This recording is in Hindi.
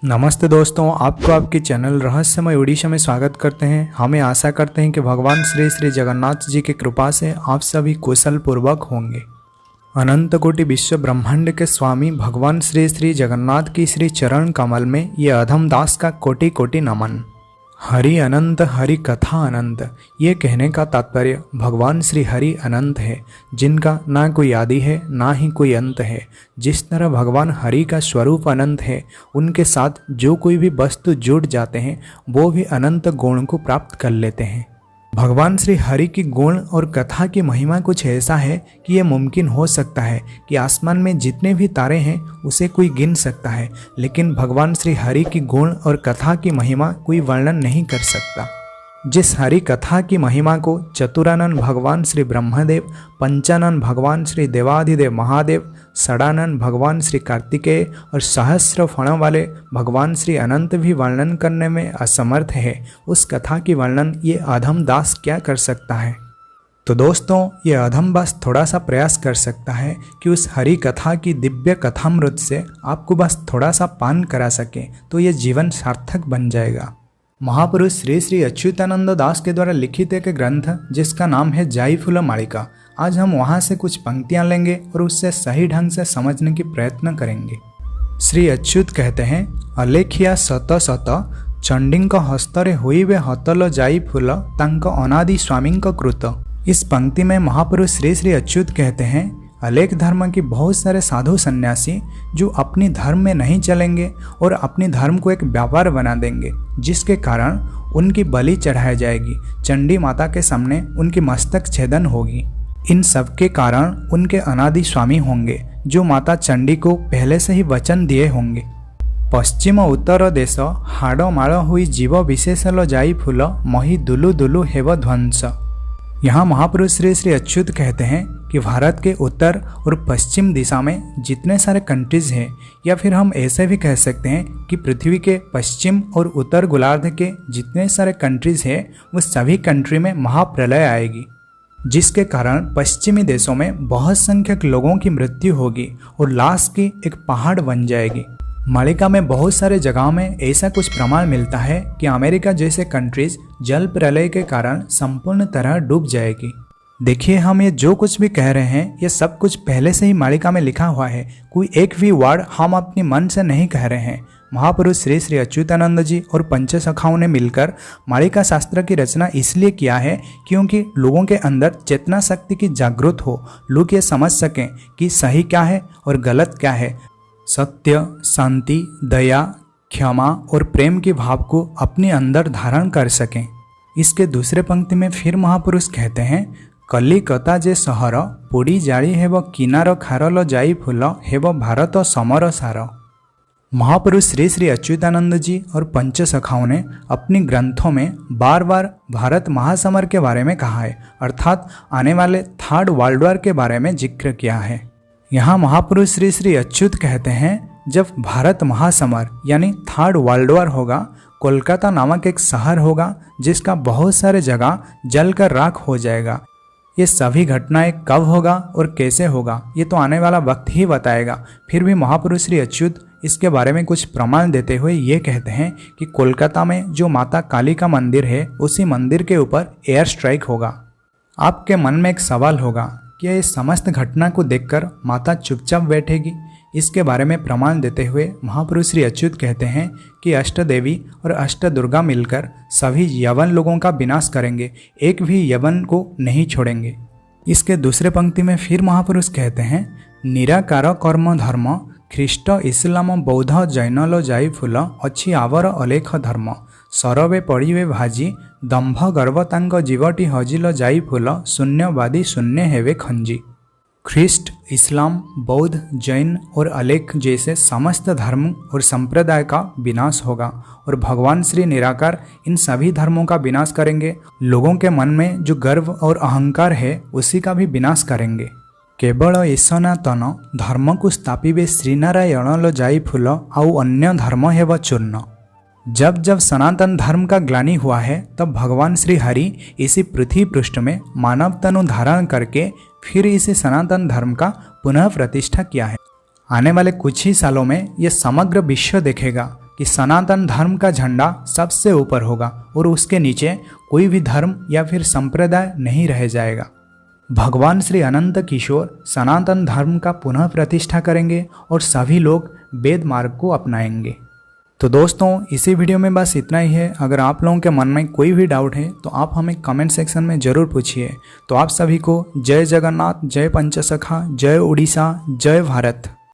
नमस्ते दोस्तों, आपको आपके चैनल रहस्यमय उड़ीसा में स्वागत करते हैं। हमें आशा करते हैं कि भगवान श्री श्री जगन्नाथ जी की कृपा से आप सभी कुशल पूर्वक होंगे। अनंत कोटि विश्व ब्रह्मांड के स्वामी भगवान श्री श्री जगन्नाथ की श्री चरण कमल में ये अधम दास का कोटि कोटि नमन। हरि अनंत हरि कथा अनंत, ये कहने का तात्पर्य भगवान श्री हरि अनंत है, जिनका ना कोई आदि है ना ही कोई अंत है। जिस तरह भगवान हरि का स्वरूप अनंत है, उनके साथ जो कोई भी वस्तु जुड़ जाते हैं वो भी अनंत गुण को प्राप्त कर लेते हैं। भगवान श्री हरि की गुण और कथा की महिमा कुछ ऐसा है कि ये मुमकिन हो सकता है कि आसमान में जितने भी तारे हैं उसे कोई गिन सकता है, लेकिन भगवान श्री हरि की गुण और कथा की महिमा कोई वर्णन नहीं कर सकता। जिस हरि कथा की महिमा को चतुरानंद भगवान श्री ब्रह्मदेव, पंचानंद भगवान श्री देवाधिदेव महादेव, षडानंद भगवान श्री कार्तिकेय और सहस्र फणों वाले भगवान श्री अनंत भी वर्णन करने में असमर्थ है, उस कथा की वर्णन ये अधम दास क्या कर सकता है। तो दोस्तों, ये अधम दास थोड़ा सा प्रयास कर सकता है कि उस हरि कथा की दिव्य कथामृत से आपको बस थोड़ा सा पान करा सके तो ये जीवन सार्थक बन जाएगा। महापुरुष श्री श्री अच्युतानंद दास के द्वारा लिखित एक ग्रंथ जिसका नाम है जाई फूल मालिका, आज हम वहाँ से कुछ पंक्तियाँ लेंगे और उससे सही ढंग से समझने की प्रयत्न करेंगे। श्री अच्युत कहते हैं, अलेखिया सत सत चंडींक हस्तरे हुईबे हतल जाई फूल तांक अनादि स्वामींक कृत। इस पंक्ति में महापुरुष श्री श्री अच्युत कहते हैं, अलेख धर्म की बहुत सारे साधु सन्यासी जो अपनी धर्म में नहीं चलेंगे और अपनी धर्म को एक व्यापार बना देंगे, जिसके कारण उनकी बलि चढ़ाई जाएगी, चंडी माता के सामने उनकी मस्तक छेदन होगी। इन सब के कारण उनके अनादि स्वामी होंगे जो माता चंडी को पहले से ही वचन दिए होंगे। पश्चिम उत्तर देश हाड़ माड़ हुई जीव विशेषल जाई फूल मही दुलु दुलु हेव ध्वंस। यहाँ महापुरुष श्री श्री अच्युत कहते हैं कि भारत के उत्तर और पश्चिम दिशा में जितने सारे कंट्रीज हैं, या फिर हम ऐसे भी कह सकते हैं कि पृथ्वी के पश्चिम और उत्तर गोलार्ध के जितने सारे कंट्रीज हैं, वो सभी कंट्री में महाप्रलय आएगी, जिसके कारण पश्चिमी देशों में बहुत संख्यक लोगों की मृत्यु होगी और लाश की एक पहाड़ बन जाएगी। मालिका में बहुत सारे जगहों में ऐसा कुछ प्रमाण मिलता है कि अमेरिका जैसे कंट्रीज जल प्रलय के कारण संपूर्ण तरह डूब जाएगी। देखिए, हम ये जो कुछ भी कह रहे हैं ये सब कुछ पहले से ही मालिका में लिखा हुआ है, कोई एक भी वर्ड हम अपने मन से नहीं कह रहे हैं। महापुरुष श्री श्री अच्युतानंद जी और पंचसखाओं ने मिलकर मालिका शास्त्र की रचना इसलिए किया है क्योंकि लोगों के अंदर चेतना शक्ति की जागृत हो, लोग ये समझ सकें कि सही क्या है और गलत क्या है, सत्य, शांति, दया, क्षमा और प्रेम के भाव को अपने अंदर धारण कर सकें। इसके दूसरे पंक्ति में फिर महापुरुष कहते हैं, कलिकता जे सहर पोड़ी जाड़ी हेब किनार खारल जाई फूल हेब भारत समर सार। महापुरुष श्री श्री अच्युतानंद जी और पंचसखाओं ने अपनी ग्रंथों में बार बार भारत महासमर के बारे में कहा है, अर्थात आने वाले थर्ड वर्ल्ड वॉर के बारे में जिक्र किया है। यहाँ महापुरुष श्री श्री अच्युत कहते हैं, जब भारत महासमर यानी थर्ड वर्ल्ड वॉर होगा, कोलकाता नामक एक शहर होगा जिसका बहुत सारे जगह जलकर राख हो जाएगा। ये सभी घटनाएं कब होगा और कैसे होगा ये तो आने वाला वक्त ही बताएगा। फिर भी महापुरुष श्री अच्युत इसके बारे में कुछ प्रमाण देते हुए ये कहते हैं कि कोलकाता में जो माता काली का मंदिर है, उसी मंदिर के ऊपर एयर स्ट्राइक होगा। आपके मन में एक सवाल होगा कि इस समस्त घटना को देखकर माता चुपचाप बैठेगी। इसके बारे में प्रमाण देते हुए महापुरुष श्री अच्युत कहते हैं कि अष्टदेवी और अष्टदुर्गा मिलकर सभी यवन लोगों का विनाश करेंगे, एक भी यवन को नहीं छोड़ेंगे। इसके दूसरे पंक्ति में फिर महापुरुष कहते हैं, निराकार कर्म धर्म ख्रीष्ट इस्लाम बौद्ध जैनल जाई फूल अच्छी आवर अलेख धर्म सरवे पड़िवे भाजी दंभ गर्व तांग जीवटी हजिल जाई फूल शून्यवादी शून्य हेवे खंजी। ख्रीष्ट, इस्लाम, बौद्ध, जैन और अलेख जैसे समस्त धर्म और संप्रदाय का विनाश होगा और भगवान श्री निराकार इन सभी धर्मों का विनाश करेंगे। लोगों के मन में जो गर्व और अहंकार है उसी का भी विनाश करेंगे। केवल ईसनातन धर्म को स्थापिबे श्रीनारायण लो जाई फूल आउ अन्य धर्म हेव चूर्ण। जब जब सनातन धर्म का ग्लानि हुआ है तब भगवान श्री हरि इसी पृथ्वी पृष्ठ में मानव तनु धारण करके फिर इसी सनातन धर्म का पुनः प्रतिष्ठा किया है। आने वाले कुछ ही सालों में यह समग्र विश्व देखेगा कि सनातन धर्म का झंडा सबसे ऊपर होगा और उसके नीचे कोई भी धर्म या फिर संप्रदाय नहीं रह जाएगा। भगवान श्री अनंत किशोर सनातन धर्म का पुनः प्रतिष्ठा करेंगे और सभी लोग वेद मार्ग को अपनाएंगे। तो दोस्तों इसी वीडियो में बस इतना ही है। अगर आप लोगों के मन में कोई भी डाउट है तो आप हमें कमेंट सेक्शन में ज़रूर पूछिए। तो आप सभी को जय जगन्नाथ, जय पंचसखा, जय उड़ीसा, जय भारत।